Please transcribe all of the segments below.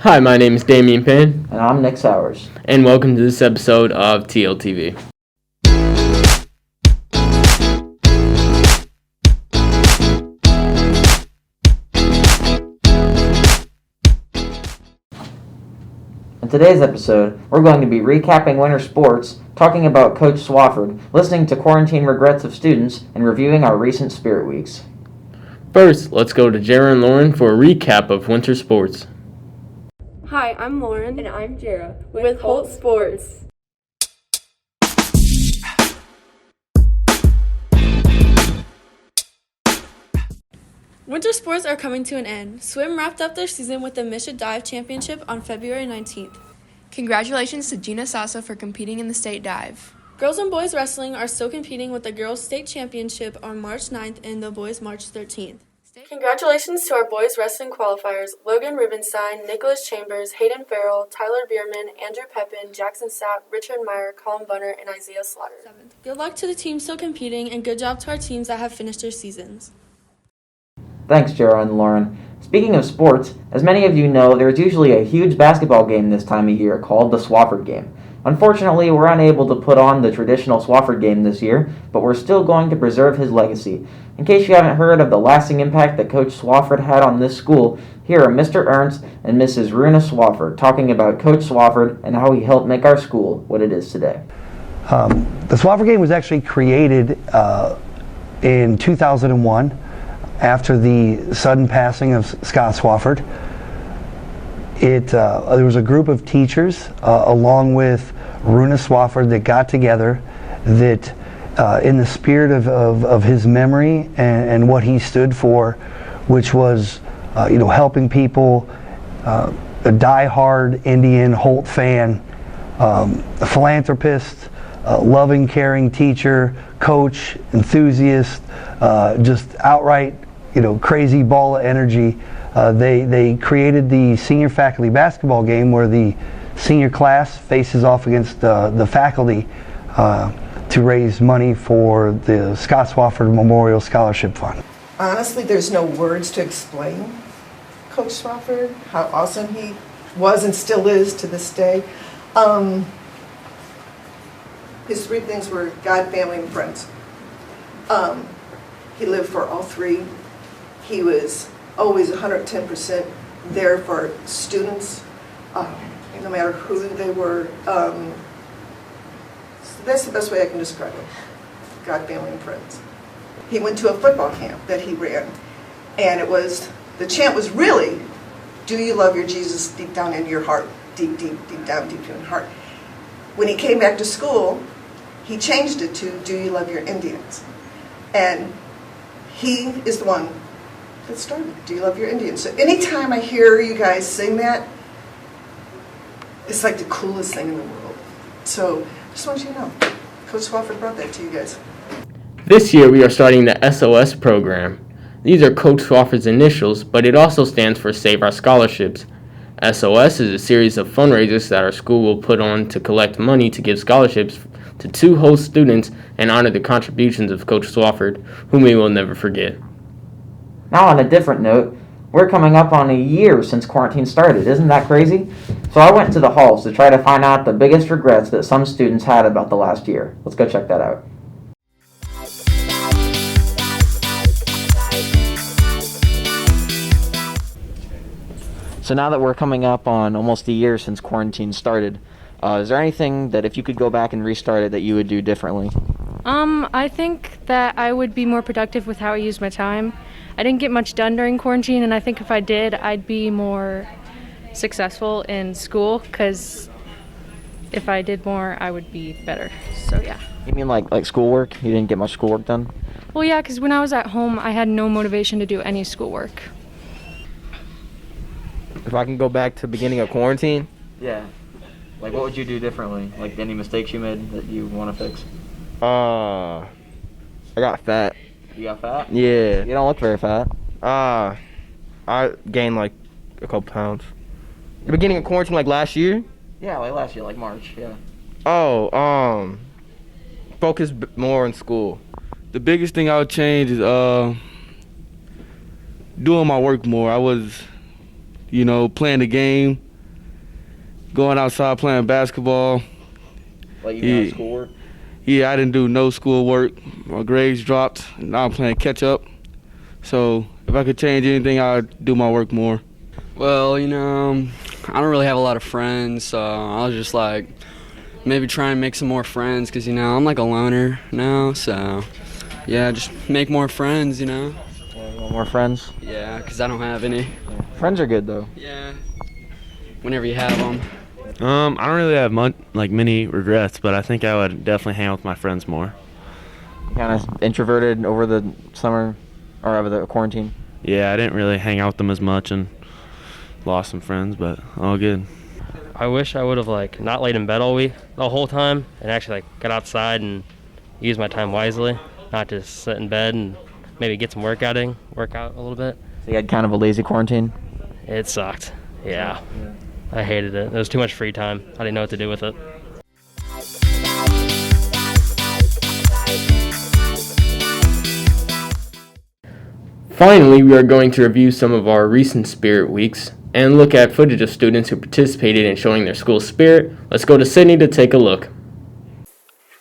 Hi, my name is Damian Payne. And I'm Nick Sowers. And welcome to this episode of TLTV. In today's episode, we're going to be recapping winter sports, talking about Coach Swafford, listening to quarantine regrets of students, and reviewing our recent Spirit Weeks. First, let's go to Jara and Lauren for a recap of winter sports. Hi, I'm Lauren. And I'm Jara with Holt Sports. Winter sports are coming to an end. Swim wrapped up their season with the Misha Dive Championship on February 19th. Congratulations to Gina Sasa for competing in the state dive. Girls and boys wrestling are still competing with the Girls State Championship on March 9th and the boys March 13th. Congratulations to our boys wrestling qualifiers, Logan Rubenstein, Nicholas Chambers, Hayden Farrell, Tyler Bierman, Andrew Pepin, Jackson Sapp, Richard Meyer, Colin Bunner, and Isaiah Slaughter. Good luck to the teams still competing, and good job to our teams that have finished their seasons. Thanks, Jara and Lauren. Speaking of sports, as many of you know, there's usually a huge basketball game this time of year called the Swafford Game. Unfortunately, we're unable to put on the traditional Swafford Game this year, but we're still going to preserve his legacy. In case you haven't heard of the lasting impact that Coach Swafford had on this school, here are Mr. Ernst and Mrs. Runa Swafford talking about Coach Swafford and how he helped make our school what it is today. The Swafford Game was actually created in 2001 after the sudden passing of Scott Swafford. There was a group of teachers along with Runa Swafford that got together that in the spirit of his memory and what he stood for, which was helping people, a die-hard Indian Holt fan, a philanthropist, a loving, caring teacher, coach, enthusiast, just outright crazy ball of energy. They created the senior faculty basketball game where the senior class faces off against the faculty to raise money for the Scott Swafford Memorial Scholarship Fund. Honestly, there's no words to explain Coach Swafford, how awesome he was and still is to this day. His three things were God, family, and friends. He lived for all three. He was always 110% there for students, no matter who they were. So that's the best way I can describe it. God, family, and friends. He went to a football camp that he ran, and the chant was really, do you love your Jesus deep down in your heart? Deep, deep, deep down, deep in your heart. When he came back to school, he changed it to, do you love your Indians? And he is the one that started, do you love your Indians? So anytime I hear you guys sing that, it's like the coolest thing in the world. So just want you to know, Coach Swafford brought that to you guys. This year we are starting the SOS program. These are Coach Swafford's initials, but it also stands for Save Our Scholarships. SOS is a series of fundraisers that our school will put on to collect money to give scholarships to 2 host students and honor the contributions of Coach Swafford, whom we will never forget. Now on a different note, we're coming up on a year since quarantine started. Isn't that crazy? So I went to the halls to try to find out the biggest regrets that some students had about the last year. Let's go check that out. So now that we're coming up on almost a year since quarantine started, is there anything that if you could go back and restart it that you would do differently? I think that I would be more productive with how I use my time. I didn't get much done during quarantine, and I think if I did, I'd be more successful in school, because if I did more, I would be better. So, yeah. You mean like schoolwork? You didn't get much schoolwork done? Well, yeah, because when I was at home, I had no motivation to do any schoolwork. If I can go back to the beginning of quarantine? Yeah. Like, what would you do differently? Like, any mistakes you made that you want to fix? I got fat. You got fat? Yeah. You don't look very fat. I gained like a couple pounds. The beginning of quarantine, like last year? Yeah, like last year, like March, yeah. Focus more on school. The biggest thing I would change is doing my work more. I was, playing the game going outside playing basketball. Like Yeah. schoolwork? Yeah, I didn't do no schoolwork. My grades dropped. Now I'm playing catch up. So if I could change anything, I'd do my work more. Well, I don't really have a lot of friends, so I was just like, maybe try and make some more friends, because, I'm like a loner now, so, yeah, just make more friends, Yeah, you want more friends? Yeah, because I don't have any. Friends are good, though. Yeah, whenever you have them. I don't really have many regrets, but I think I would definitely hang out with my friends more. Kind of introverted over the summer, or over the quarantine? Yeah, I didn't really hang out with them as much and lost some friends, but all good. I wish I would have not laid in bed all week, the whole time, and actually got outside and used my time wisely, not just sit in bed and maybe get some work out a little bit. So you had kind of a lazy quarantine? It sucked. Yeah. I hated it. There was too much free time. I didn't know what to do with it. Finally, we are going to review some of our recent Spirit Weeks and look at footage of students who participated in showing their school spirit. Let's go to Sydney to take a look.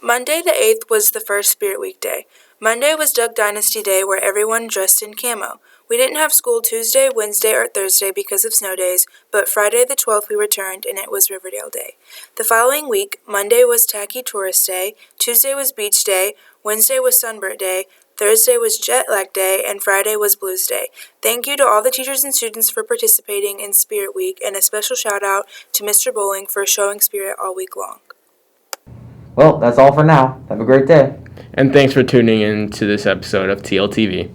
Monday the 8th was the first Spirit Week day. Monday was Duck Dynasty Day, where everyone dressed in camo. We didn't have school Tuesday, Wednesday, or Thursday because of snow days, but Friday the 12th we returned, and it was Riverdale Day. The following week, Monday was Tacky Tourist Day, Tuesday was Beach Day, Wednesday was Sunburnt Day, Thursday was Jet Lag Day, and Friday was Blues Day. Thank you to all the teachers and students for participating in Spirit Week, and a special shout out to Mr. Bowling for showing spirit all week long. Well, that's all for now. Have a great day. And thanks for tuning in to this episode of TLTV.